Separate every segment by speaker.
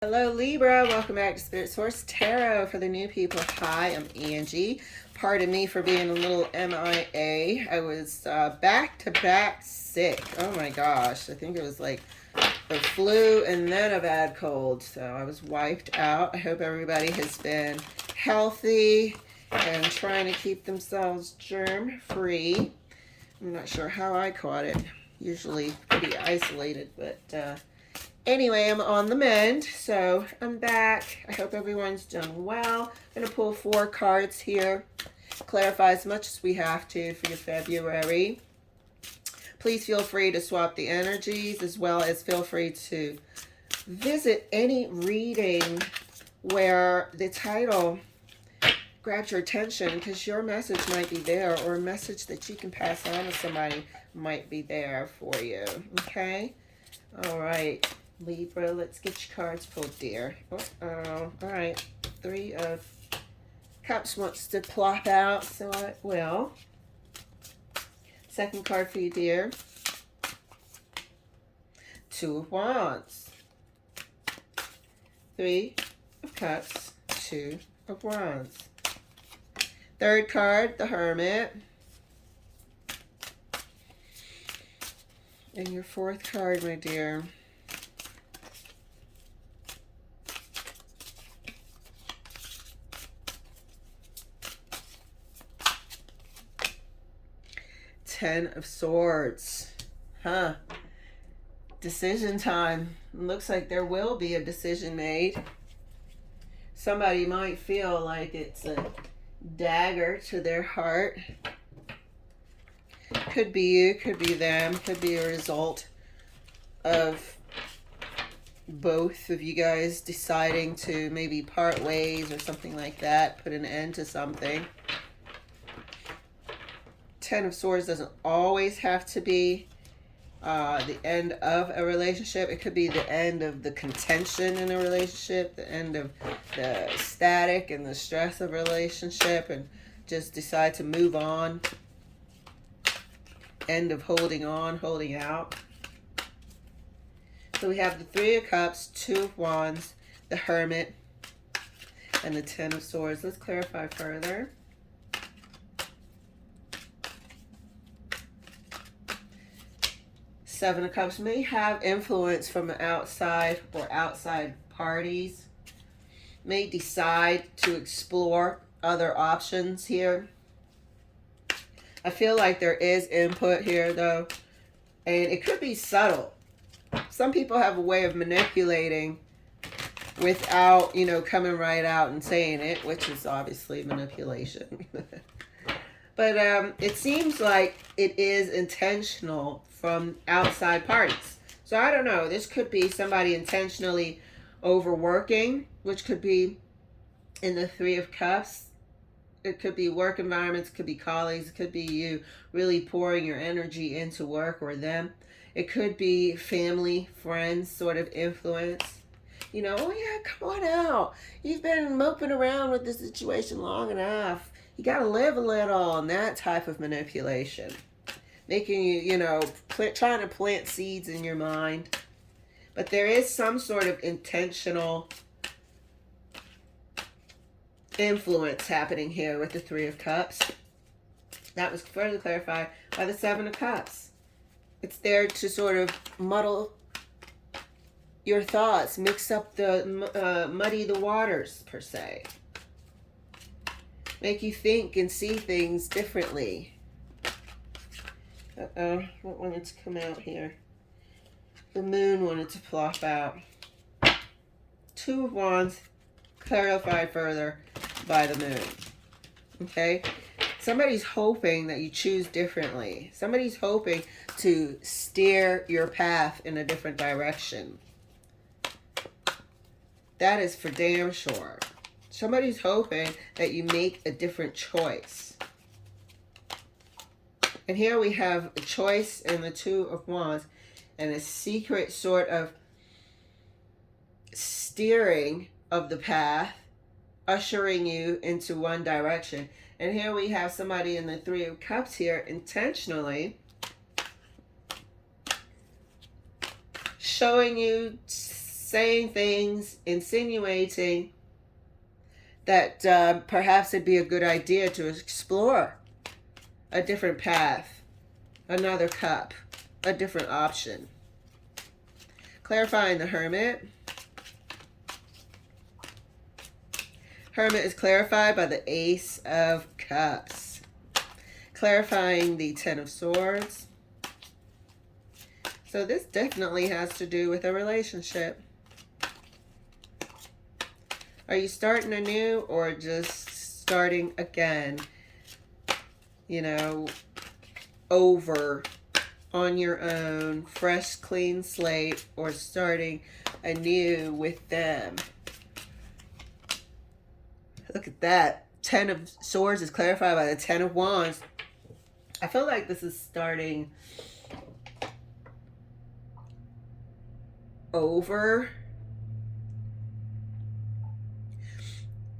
Speaker 1: Hello Libra, welcome back to Spirit Source Tarot. For the new people, hi, I'm Angie. Pardon me for being a little MIA. I was back to back sick. Oh my gosh, I think it was like the flu and then a bad cold. So I was wiped out. I hope everybody has been healthy and trying to keep themselves germ free. I'm not sure how I caught it. Usually pretty isolated, but anyway, I'm on the mend, so I'm back. I hope everyone's done well. I'm going to pull 4 cards here, clarify as much as we have to for your February. Please feel free to swap the energies, as well as feel free to visit any reading where the title grabs your attention, because your message might be there, or a message that you can pass on to somebody might be there for you. Okay? All right. Libra, let's get your cards pulled, dear. All right. 3 of Cups wants to plop out, so it will. Second card for you, dear. 2 of Wands. 3 of Cups. 2 of Wands. Third card, the Hermit. And your fourth card, my dear. Ten of Swords. Huh. Decision time. Looks like there will be a decision made. Somebody might feel like it's a dagger to their heart. Could be you, could be them, could be a result of both of you guys deciding to maybe part ways or something like that, put an end to something. 10 of Swords doesn't always have to be the end of a relationship. It could be the end of the contention in a relationship, the end of the static and the stress of a relationship, and just decide to move on. End of holding on, holding out. So we have the 3 of Cups, 2 of Wands, the Hermit, and the 10 of Swords. Let's clarify further. Seven of Cups may have influence from the outside or outside parties. May decide to explore other options here. I feel like there is input here, though, and it could be subtle. Some people have a way of manipulating without, coming right out and saying it, which is obviously manipulation. But it seems like it is intentional from outside parties. So I don't know. This could be somebody intentionally overworking, which could be in the 3 of Cups. It could be work environments, it could be colleagues, it could be you really pouring your energy into work or them. It could be family, friends sort of influence. Oh yeah, come on out. You've been moping around with this situation long enough. You got to live a little, and that type of manipulation. Making you, trying to plant seeds in your mind. But there is some sort of intentional influence happening here with the 3 of Cups. That was further clarified by the 7 of Cups. It's there to sort of muddle your thoughts, mix up the, muddy the waters, per se. Make you think and see things differently. Uh-oh, what wanted to come out here? The Moon wanted to plop out. 2 of Wands, clarified further by the Moon. Okay? Somebody's hoping that you choose differently. Somebody's hoping to steer your path in a different direction. That is for damn sure. Somebody's hoping that you make a different choice. And here we have a choice in the 2 of Wands and a secret sort of steering of the path, ushering you into one direction. And here we have somebody in the 3 of Cups here intentionally showing you saying things, insinuating that perhaps it'd be a good idea to explore a different path, another cup, a different option. Clarifying the Hermit. Hermit is clarified by the Ace of Cups. Clarifying the Ten of Swords. So this definitely has to do with a relationship. Are you starting anew or just starting again? You know, over on your own, fresh, clean slate, or starting anew with them. Look at that. Ten of Swords is clarified by the Ten of Wands. I feel like this is starting over.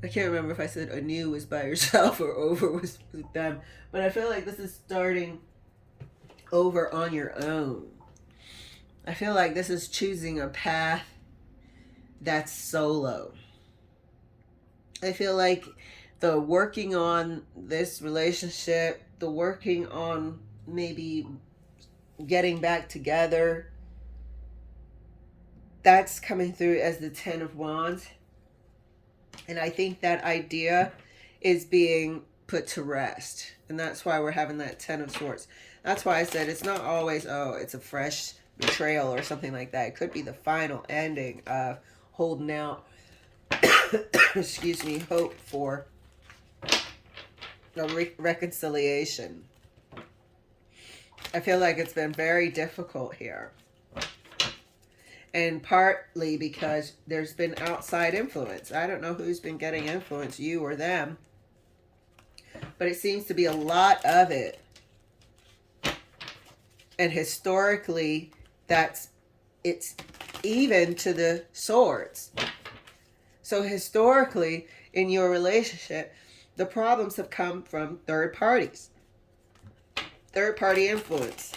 Speaker 1: I can't remember if I said anew was by yourself or over was with them. But I feel like this is starting over on your own. I feel like this is choosing a path that's solo. I feel like the working on this relationship, the working on maybe getting back together, that's coming through as the Ten of Wands. And I think that idea is being put to rest. And that's why we're having that Ten of Swords. That's why I said it's not always, oh, it's a fresh betrayal or something like that. It could be the final ending of holding out, excuse me, hope for a reconciliation. I feel like it's been very difficult here. And partly because there's been outside influence. I don't know who's been getting influence, you or them. But it seems to be a lot of it. And historically, it's even to the swords. So historically, in your relationship, the problems have come from third parties. Third party influence.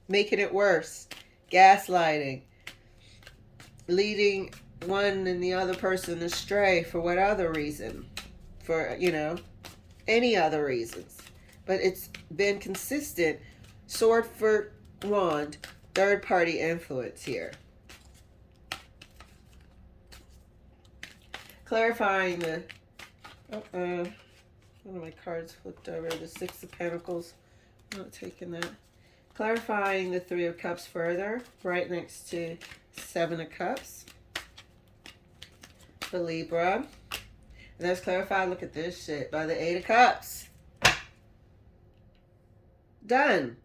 Speaker 1: Making it worse, gaslighting, leading one and the other person astray for what other reason, for, you know, any other reasons. But it's been consistent, sword for wand, third party influence here. Clarifying the, one of my cards flipped over, the Six of Pentacles, I'm not taking that. Clarifying the Three of Cups further, right next to Seven of Cups. For Libra. And that's clarified, look at this shit, by the Eight of Cups. Done.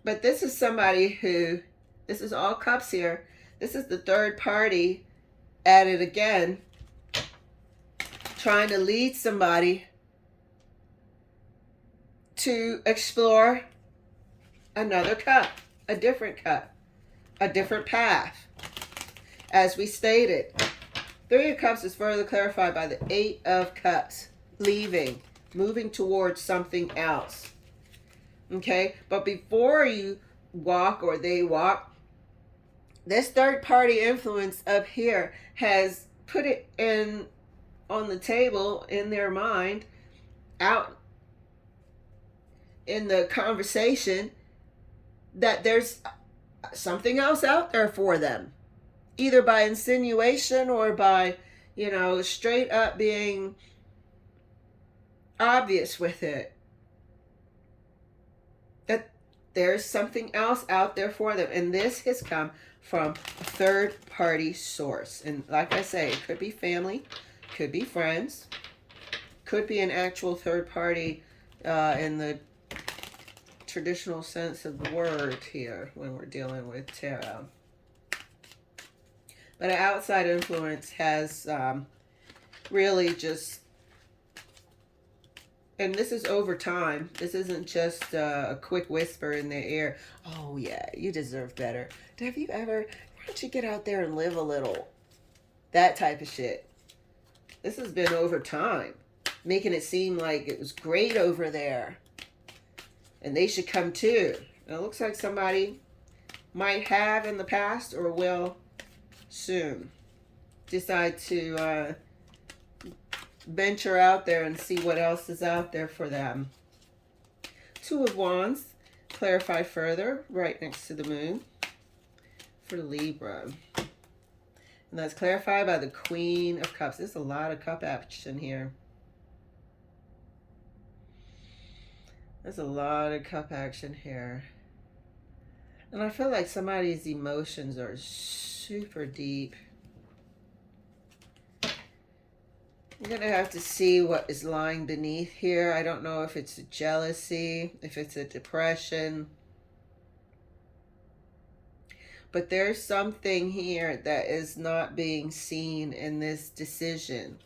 Speaker 1: But this is somebody who, this is all cups here. This is the third party at it again. Trying to lead somebody to explore another cup, a different path. As we stated, Three of Cups is further clarified by the Eight of Cups. Leaving, moving towards something else. Okay? But before you walk or they walk, this third party influence up here has put it in on the table in their mind, out in the conversation, that there's something else out there for them. Either by insinuation or by, you know, straight up being obvious with it. That there's something else out there for them. And this has come from a third party source. And like I say, it could be family, could be friends, could be an actual third party in the traditional sense of the word here when we're dealing with tarot. But an outside influence has really just, and this is over time. This isn't just a quick whisper in their ear. Oh yeah, you deserve better. Have you ever, why don't you get out there and live a little? That type of shit. This has been over time. Making it seem like it was great over there. And they should come too. And it looks like somebody might have in the past or will soon decide to venture out there and see what else is out there for them. Two of Wands, clarify further, right next to the moon for Libra. And that's clarified by the Queen of Cups. There's a lot of cup action here. There's a lot of cup action here. And I feel like somebody's emotions are super deep. I'm going to have to see what is lying beneath here. I don't know if it's a jealousy, if it's a depression. But there's something here that is not being seen in this decision.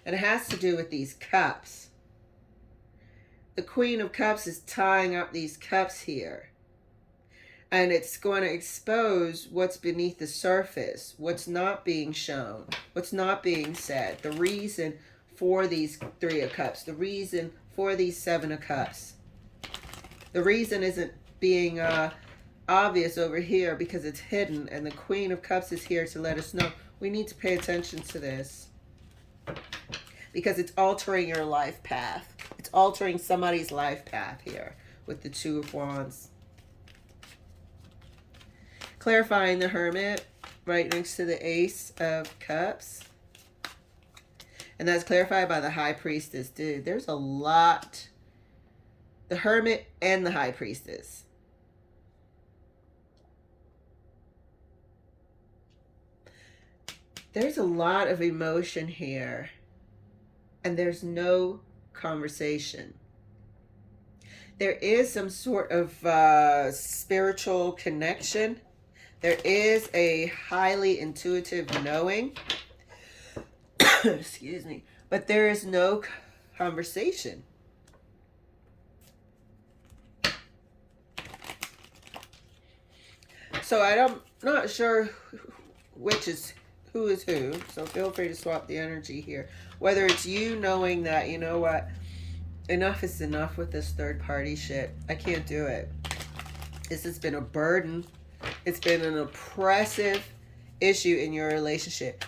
Speaker 1: And it has to do with these cups. The Queen of Cups is tying up these cups here. And it's going to expose what's beneath the surface, what's not being shown, what's not being said, the reason for these Three of Cups, the reason for these Seven of Cups. The reason isn't being obvious over here because it's hidden, and the Queen of Cups is here to let us know we need to pay attention to this because it's altering your life path. It's altering somebody's life path here with the Two of Wands. Clarifying the Hermit right next to the Ace of Cups. And that's clarified by the High Priestess. Dude, there's a lot. The Hermit and the High Priestess. There's a lot of emotion here. And there's no conversation. There is some sort of spiritual connection. There is a highly intuitive knowing. Excuse me. But there is no conversation. So I'm not sure who is who. So feel free to swap the energy here. Whether it's you knowing that, you know what, enough is enough with this third party shit. I can't do it. This has been a burden. It's been an oppressive issue in your relationship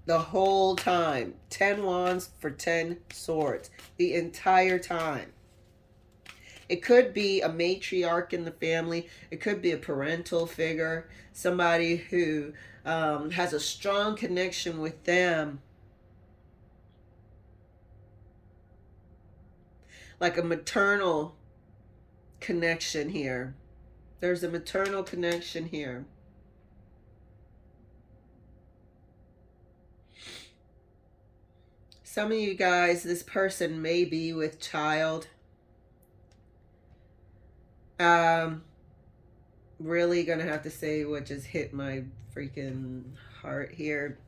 Speaker 1: the whole time. 10 Wands for 10 Swords. The entire time. It could be a matriarch in the family. It could be a parental figure. Somebody who has a strong connection with them. Like a maternal connection here. There's a maternal connection here. Some of you guys, this person may be with child. Really gonna have to say what just hit my freaking heart here.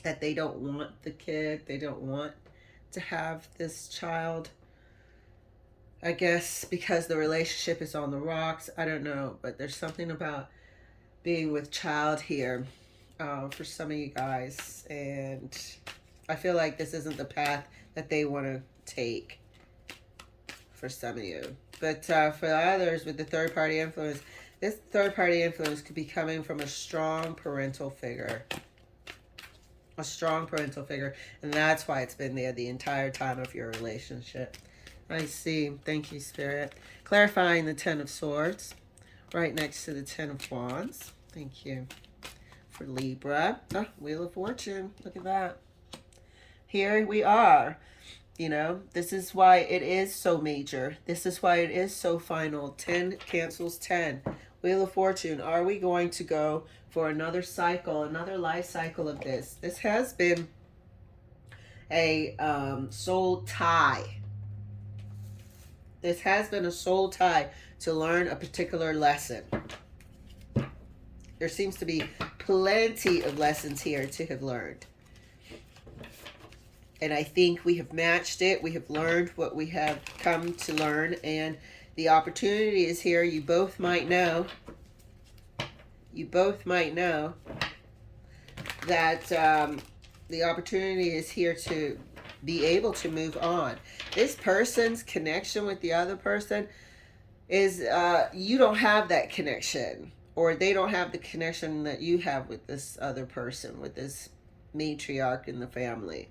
Speaker 1: That they don't want the kid. They don't want to have this child. I guess because the relationship is on the rocks. I don't know. But there's something about being with child here for some of you guys. And I feel like this isn't the path that they want to take for some of you. But for others with the third party influence, this third party influence could be coming from a strong parental figure. A strong parental figure. And that's why it's been there the entire time of your relationship. I see. Thank you, Spirit. Clarifying the 10 of Swords right next to the 10 of Wands. Thank you. For Libra. Oh, Wheel of Fortune. Look at that. Here we are. You know, this is why it is so major. This is why it is so final. 10 cancels 10. Wheel of Fortune. Are we going to go for another cycle, another life cycle of this? This has been a soul tie. This has been a soul tie to learn a particular lesson. There seems to be plenty of lessons here to have learned. And I think we have matched it. We have learned what we have come to learn. And the opportunity is here. You both might know. You both might know that the opportunity is here to be able to move on. This person's connection with the other person is, you don't have that connection. or they don't have the connection that you have with this other person, with this matriarch in the family.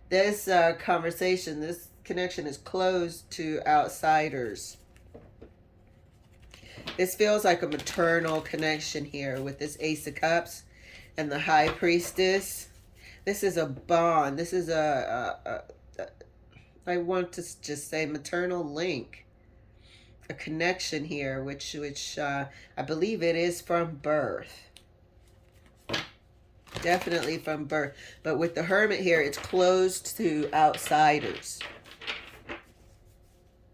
Speaker 1: This conversation, this connection is closed to outsiders. This feels like a maternal connection here with this Ace of Cups and the High Priestess. This is a bond. This is I want to just say maternal link. A connection here, which I believe it is from birth. Definitely from birth. But with the Hermit here, it's closed to outsiders.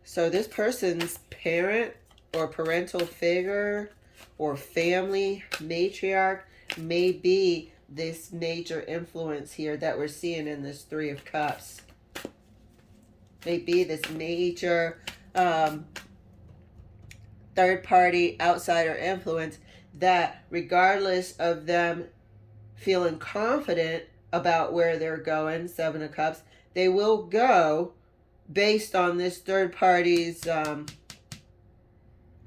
Speaker 1: So this person's parent or parental figure or family matriarch may be this major influence here that we're seeing in this Three of Cups. May be this major third-party outsider influence that, regardless of them feeling confident about where they're going, Seven of Cups, they will go based on this third party's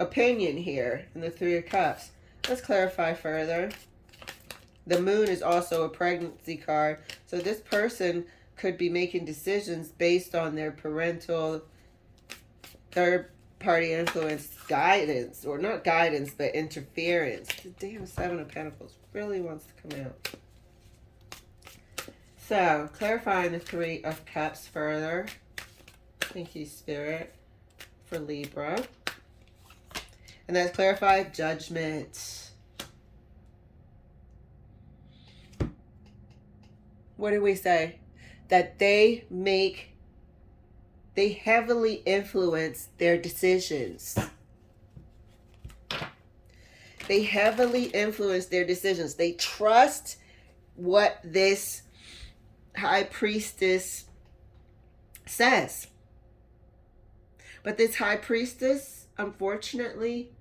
Speaker 1: opinion here in the Three of Cups. Let's clarify further. The Moon is also a pregnancy card, so this person could be making decisions based on their parental third party influence guidance, or not guidance, but interference. The damn Seven of Pentacles really wants to come out. So, clarifying the Three of Cups further. Thank you, Spirit, for Libra. And that's clarified Judgment. What did we say? That they heavily influence their decisions. They heavily influence their decisions. They trust what this High Priestess says. But this High Priestess, unfortunately,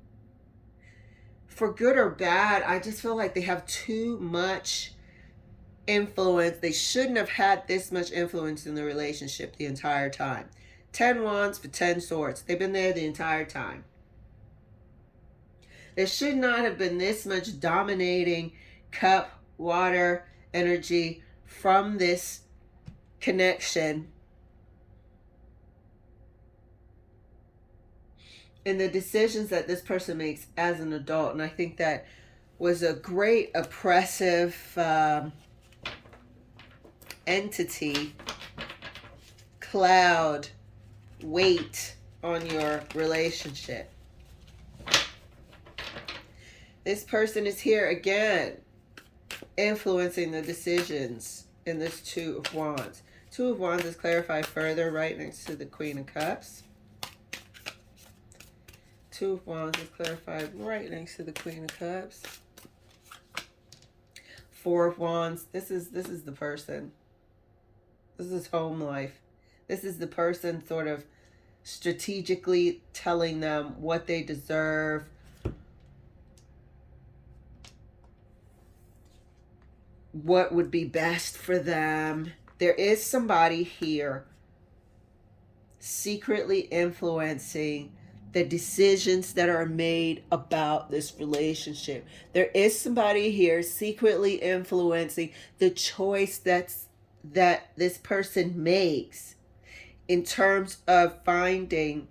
Speaker 1: for good or bad, I just feel like they have too much influence. They shouldn't have had this much influence in the relationship the entire time. 10 Wands for 10 Swords. They've been there the entire time. There should not have been this much dominating cup, water, energy from this connection in the decisions that this person makes as an adult. And I think that was a great oppressive entity, cloud, weight on your relationship. This person is here again, influencing the decisions in this Two of Wands. Two of Wands is clarified further right next to the Queen of Cups. Two of Wands is clarified right next to the Queen of Cups. Four of Wands. This is the person. This is home life. This is the person sort of strategically telling them what they deserve. What would be best for them. There is somebody here secretly influencing the decisions that are made about this relationship. There is somebody here secretly influencing the choice that this person makes in terms of finding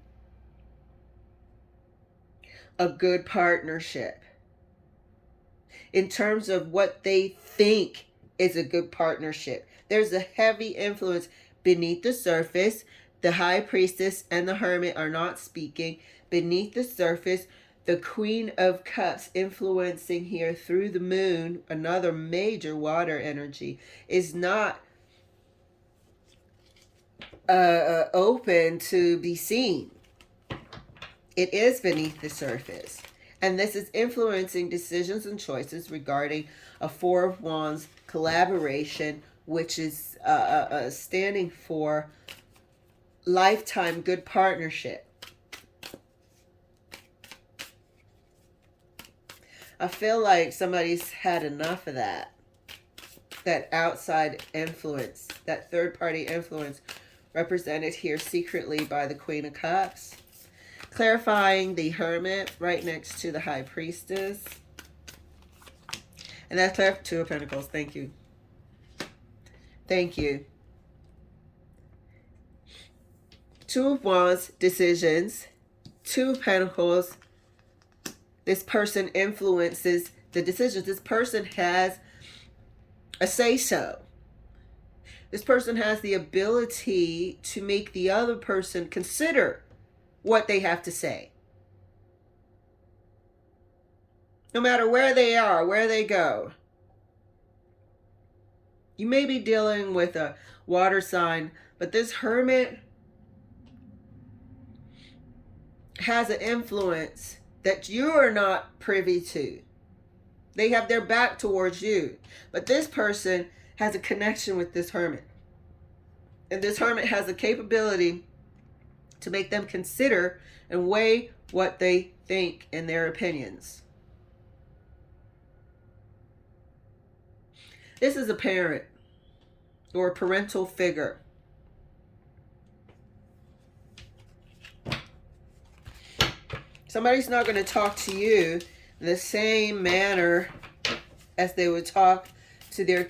Speaker 1: a good partnership, in terms of what they think is a good partnership. There's a heavy influence beneath the surface. The High Priestess and the Hermit are not speaking. Beneath the surface, the Queen of Cups influencing here through the Moon, another major water energy, is not open to be seen. It is beneath the surface. And this is influencing decisions and choices regarding a Four of Wands collaboration, which is standing for lifetime good partnership. I feel like somebody's had enough of that. That outside influence, that third party influence, represented here secretly by the Queen of Cups. Clarifying the Hermit right next to the High Priestess. And that's left Two of Pentacles. Thank you. Thank you. Two of Wands, decisions. Two of Pentacles. This person influences the decisions. This person has a say-so. This person has the ability to make the other person consider what they have to say. No matter where they are, where they go. You may be dealing with a water sign, but this Hermit has an influence that you are not privy to. They have their back towards you. But this person has a connection with this Hermit. And this Hermit has the capability to make them consider and weigh what they think in their opinions. This is a parent or a parental figure. Somebody's not going to talk to you in the same manner as they would talk to their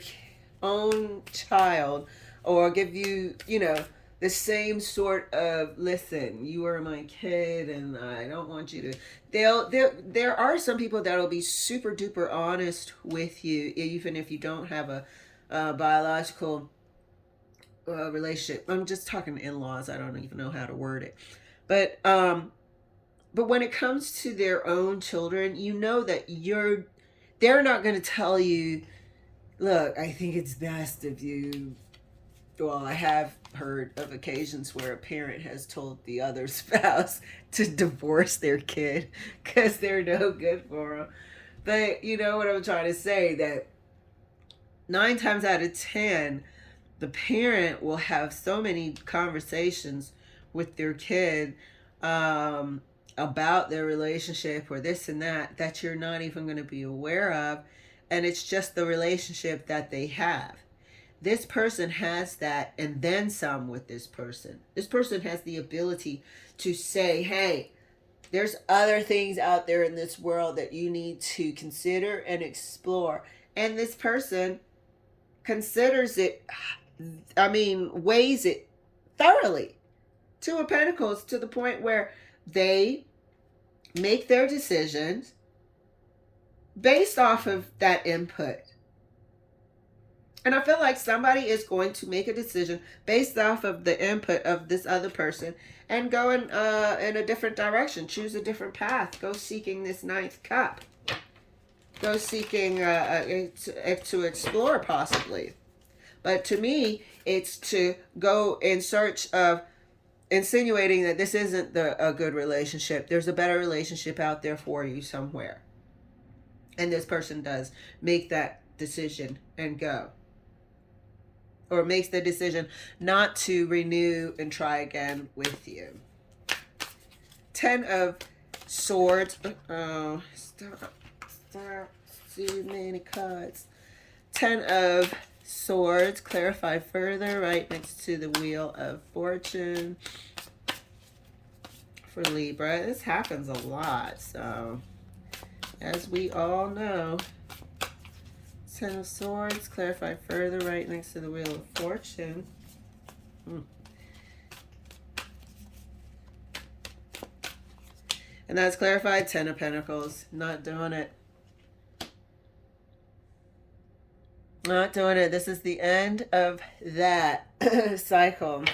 Speaker 1: own child, or give you, the same sort of, listen, you are my kid and I don't want you to. There are some people that'll be super duper honest with you, even if you don't have a biological relationship. I'm just talking in-laws. I don't even know how to word it. But when it comes to their own children, you know that they're not going to tell you, look, I think it's best if you. Well, I have heard of occasions where a parent has told the other spouse to divorce their kid because they're no good for them. But you know what I'm trying to say, that 9 times out of 10, the parent will have so many conversations with their kid about their relationship or this and that you're not even going to be aware of. And it's just the relationship that they have. This person has that and then some with this person. This person has the ability to say, hey, there's other things out there in this world that you need to consider and explore. And this person considers it, weighs it thoroughly. Two of Pentacles, to the point where they make their decisions based off of that input. And I feel like somebody is going to make a decision based off of the input of this other person and go in a different direction. Choose a different path. Go seeking this 9th cup. Go seeking to explore possibly. But to me, it's to go in search of insinuating that this isn't a good relationship. There's a better relationship out there for you somewhere. And this person does make that decision and go. Or makes the decision not to renew and try again with you. 10 of Swords. Oh, stop. Too many cards. 10 of Swords. Clarify further. Right next to the Wheel of Fortune. For Libra. This happens a lot. So, as we all know. 10 of Swords, clarify further, right next to the Wheel of Fortune. And that's clarified. 10 of Pentacles. Not doing it. Not doing it. This is the end of that cycle.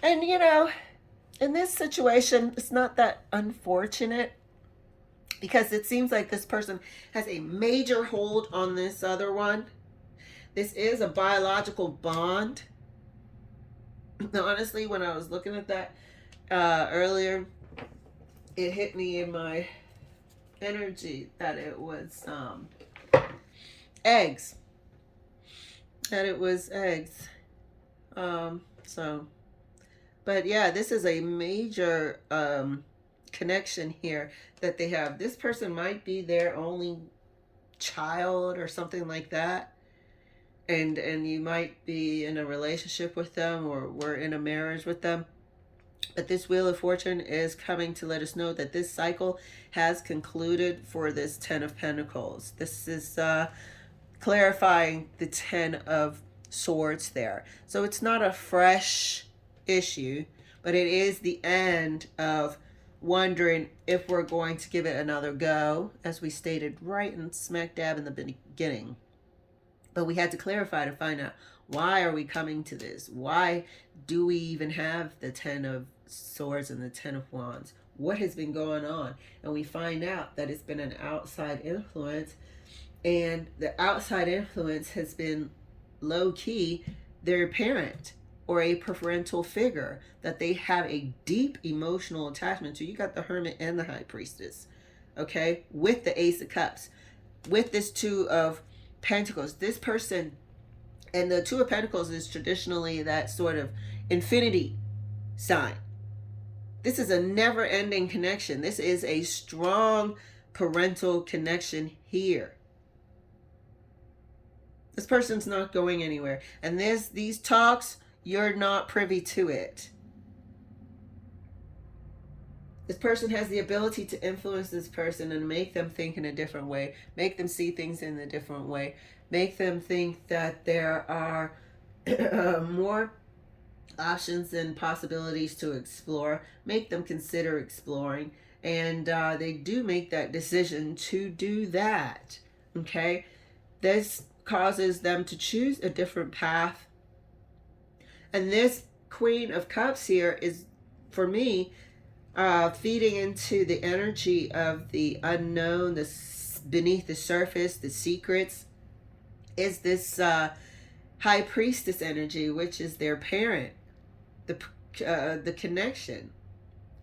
Speaker 1: And, in this situation, it's not that unfortunate. Because it seems like this person has a major hold on this other one. This is a biological bond. Honestly, when I was looking at that earlier, it hit me in my energy that it was eggs. That it was eggs. But yeah, this is a major connection here that they have. This person might be their only child or something like that, and you might be in a relationship with them or were in a marriage with them, But this Wheel of Fortune is coming to let us know that this cycle has concluded for this Ten of Pentacles. This is clarifying the Ten of Swords there. So it's not a fresh issue, but it is the end of wondering if we're going to give it another go, as we stated right in smack dab in the beginning. But we had to clarify to find out, why are we coming to this? Why do we even have the Ten of Swords and the Ten of Wands? What has been going on? And we find out that it's been an outside influence, and the outside influence has been low-key their parent or a parental figure that they have a deep emotional attachment to. You got the Hermit and the High Priestess, okay, with the Ace of Cups, with this Two of Pentacles. This person, and the Two of Pentacles is traditionally that sort of infinity sign. This is a never-ending connection. This is a strong parental connection here. This person's not going anywhere. And these talks, you're not privy to it. This person has the ability to influence this person and make them think in a different way, make them see things in a different way, make them think that there are more options and possibilities to explore, make them consider exploring, and they do make that decision to do that, okay? This causes them to choose a different path. And this Queen of Cups here is, for me, feeding into the energy of the unknown, the beneath the surface, the secrets, is this High Priestess energy, which is their parent, the connection.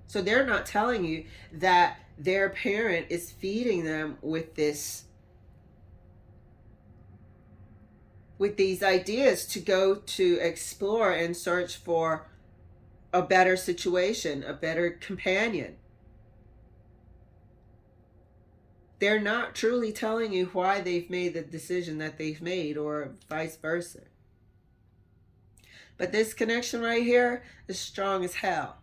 Speaker 1: So they're not telling you that their parent is feeding them with these ideas to go to explore and search for a better situation, a better companion. They're not truly telling you why they've made the decision that they've made, or vice versa. But this connection right here is strong as hell.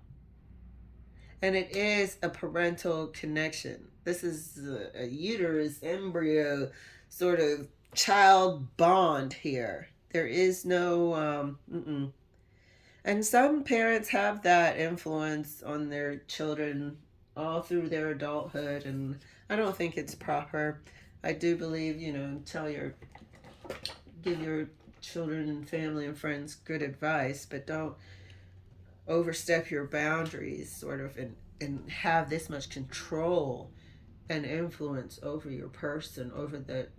Speaker 1: And it is a parental connection. This is a uterus, embryo, sort of child bond here. There is no and some parents have that influence on their children all through their adulthood, and I don't think it's proper. I do believe, give your children and family and friends good advice, but don't overstep your boundaries sort of and have this much control and influence over your person, over the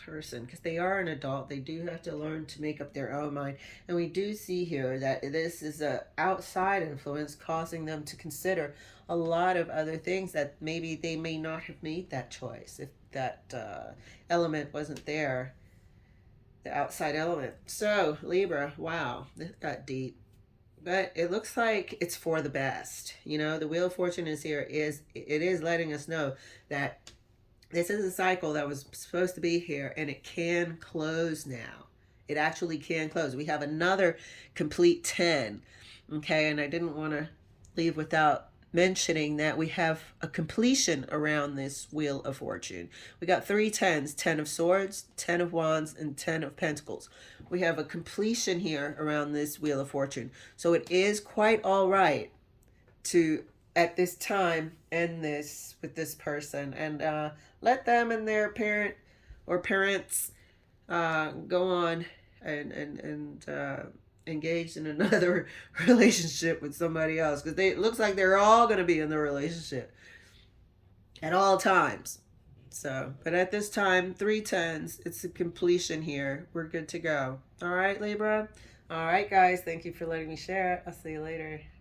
Speaker 1: person, because they are an adult. They do have to learn to make up their own mind. And we do see here that this is a outside influence causing them to consider a lot of other things that maybe they may not have made that choice if that element wasn't there, the outside element. So Libra, wow, this got deep. But it looks like it's for the best. The Wheel of Fortune is here. It is letting us know that this is a cycle that was supposed to be here, and it can close now. It actually can close. We have another complete 10. Okay, and I didn't want to leave without mentioning that we have a completion around this Wheel of Fortune. We got 3 10s, 10 of Swords, 10 of Wands, and 10 of Pentacles. We have a completion here around this Wheel of Fortune. So it is quite all right to, at this time, end this with this person and let them and their parent or parents go on and engaged in another relationship with somebody else, because it looks like they're all going to be in the relationship at all times. So, but at this time, 3 10s, it's a completion here. We're good to go. All right, Libra. All right, guys. Thank you for letting me share. I'll see you later.